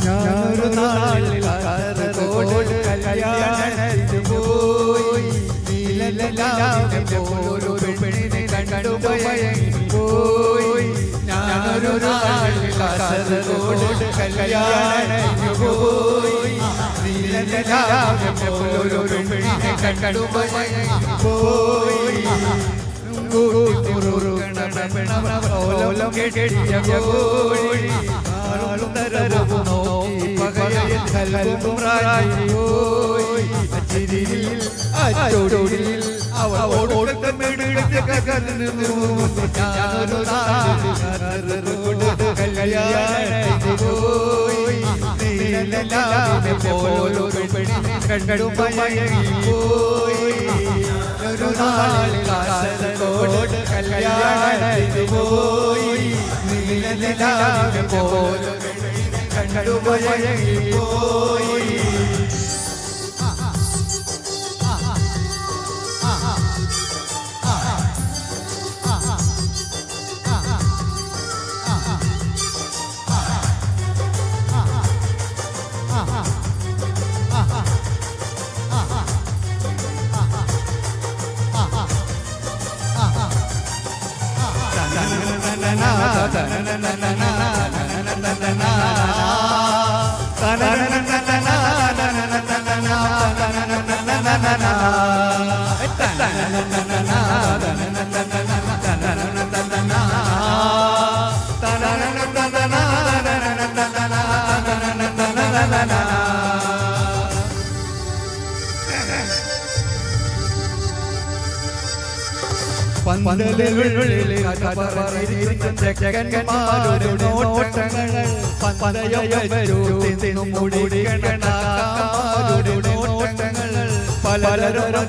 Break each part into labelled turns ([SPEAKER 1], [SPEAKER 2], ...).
[SPEAKER 1] ഞാനൊരു നാളിൽ കാസർഗോഡ് കല്യാണത്തിന് പോയി. നീലനിലാവിനെ പോലൊരു പെണ്ണിനെ കണ്ടു മയങ്ങി പോയി. ഞാനൊരു നാളിൽ കാസർഗോഡ് കല്യാണത്തിന് പോയി. നീലനിലാവിനെ പോലൊരു പെണ്ണിനെ കണ്ടു മയങ്ങി പോയി. ഓലം കെട്ടിയ കോഴി പകയിൽ കല്ലുറായി പോയി. ചിരിയിൽ അച്ചോടിൽ അവളോട് കല്യാണത്തിന് പോയി. നീലനിലാവിനെ പോലൊരു പെണ്ണിനെ കണ്ടു മയങ്ങി പോയി. ഒരു നാളിൽ കാസർഗോഡ് കല്യാണത്തിന് പോയി. നീലനിലാവിനെ പോലൊരു പെണ്ണിനെ കണ്ടു മയങ്ങി പോയി. പന്തലുള്ളിൽ ചെക്കന്മാരുടെ നോട്ടങ്ങൾ പന്തയൊരു മുടിക്കണക്കാരുടെ നോട്ടങ്ങൾ പലരുടെ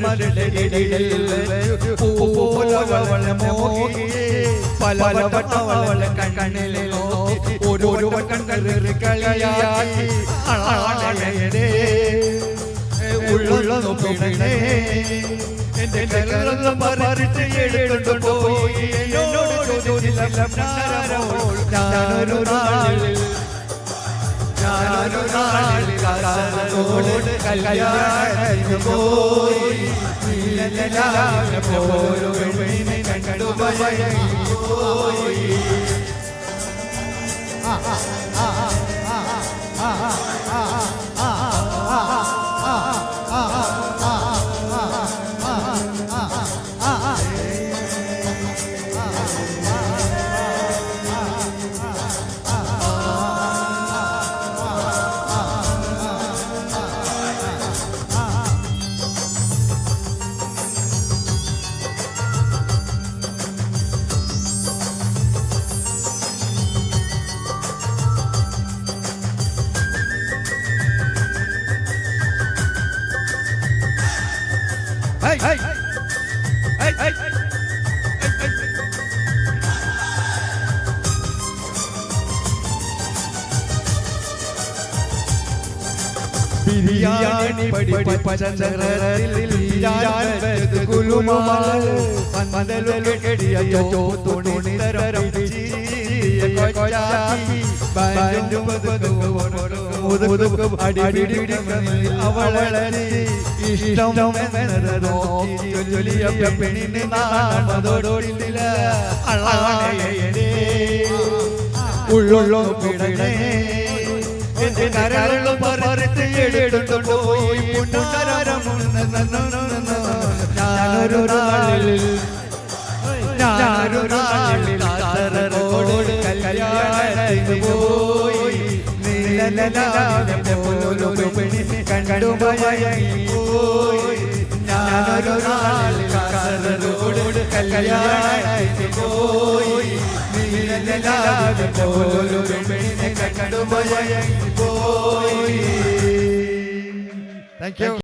[SPEAKER 1] പൂവളെ മോഹിയെ പലവട്ടവളെ കണ്ണിലെ നോക്കി ഒരു കണ്ണറി കളിയാക്കി ഉള്ളു പിണേ എന്റെ കരളം പറിച്ച് എടുത്തുകൊണ്ട് പോയി. എന്നോട് ചോദിച്ചില്ല ഞാനൊരു നാളിൽ കാസർഗോഡ് കല്യാണത്തിന് പോയി. നീലനിലാവിനെ പോലൊരു പെണ്ണിനെ കണ്ടു മയങ്ങി പോയി. ബിരിയാണി പച്ചരത്തിൽ കുലുമാല പന്തലു കെടിയ ചോത്തുണി തരം അവളെ ഇഷ്ടം ചൊല്ലിയ പെണ്ണിന് നാമതോടില്ല ഉള്ളു പിടണേ എന്റെ കരളും പറിച്ച് എടുത്തുകൊണ്ട് പോയി. ഞാനൊരു നാളിൽ കാസർഗോഡ് കല്യാണത്തിന് പോയി. നീലനിലാവിനെ പോലൊരു പെണ്ണിനെ കണ്ടു മയങ്ങി പോയി. ഞാനൊരു നാളിൽ കാസർഗോഡ് കല്യാണത്തിന് പോയി. നീലനിലാവിനെ പോലൊരു പെണ്ണിനെ കണ്ടു മയങ്ങി പോയി. Thank you.